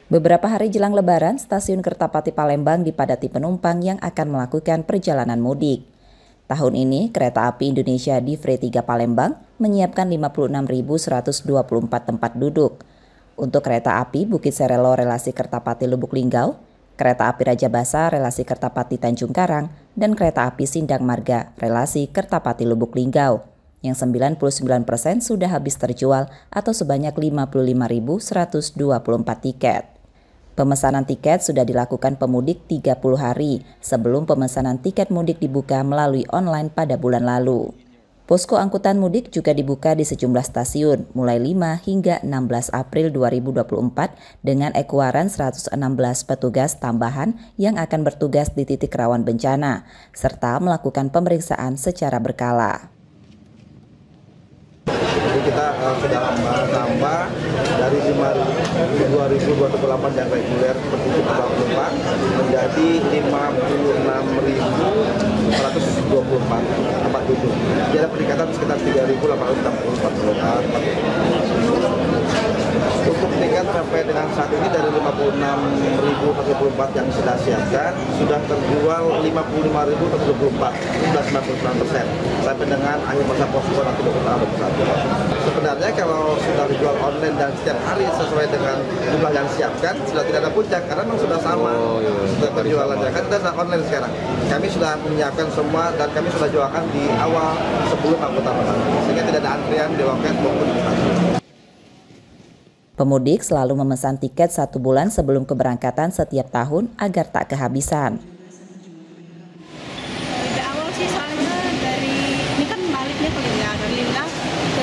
Beberapa hari jelang Lebaran, stasiun Kertapati Palembang dipadati penumpang yang akan melakukan perjalanan mudik. Tahun ini, Kereta Api Indonesia di Freight 3 Palembang menyiapkan 56.124 tempat duduk. Untuk kereta api Bukit Serelo relasi Kertapati Lubuk Linggau, kereta api Raja Basa relasi Kertapati Tanjung Karang, dan kereta api Sindang Marga relasi Kertapati Lubuk Linggau, yang 99% sudah habis terjual atau sebanyak 55.124 tiket. Pemesanan tiket sudah dilakukan pemudik 30 hari sebelum pemesanan tiket mudik dibuka melalui online pada bulan lalu. Posko angkutan mudik juga dibuka di sejumlah stasiun mulai 5 hingga 16 April 2024 dengan ekuaran 116 petugas tambahan yang akan bertugas di titik rawan bencana, serta melakukan pemeriksaan secara berkala. Jadi kita sudah menambah dari 2.208 yang reguler seperti itu penumpang menjadi 56.124 tempat duduk. Jadi ada peningkatan sekitar 3.864 penumpang. Untuk tingkat sampai dengan saat ini dari 56.124 yang sudah siapkan sudah terjual 55.124, ini sudah 99% sampai dengan akhir masa posko nanti 2021. Sebenarnya kalau sudah dijual online dan setiap hari sesuai dengan jumlah yang disiapkan sudah tidak ada puncak karena memang sudah sama sudah penjualannya kan sudah online sekarang. Kami sudah menyiapkan semua dan kami sudah jualkan di awal sebelum angkutan lebaran sehingga tidak ada antrian di loket maupun di stasiun. Pemudik selalu memesan tiket 1 bulan sebelum keberangkatan setiap tahun agar tak kehabisan. Dari awal sih soalnya ini kan baliknya ke Linggau ke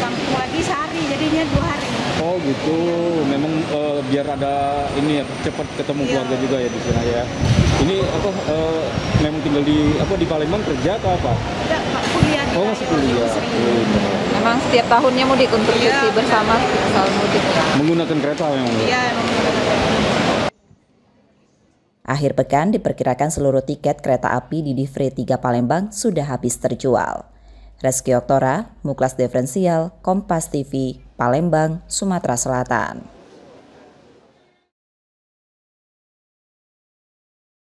kampung lagi sehari jadinya 2 hari. Oh gitu, memang biar ada ini ya cepat ketemu keluarga juga ya di sana ya. Ini memang tinggal di Palembang kerja atau apa? Enggak, kuliah. Oh masih kuliah. Memang setiap tahunnya mudik untuk cuti bersama selalu mudik. Menggunakan kereta memang. Iya, Akhir pekan diperkirakan seluruh tiket kereta api di Freight 3 Palembang sudah habis terjual. Reski Oktora, Muklas Diferensial, Kompas TV, Palembang, Sumatera Selatan.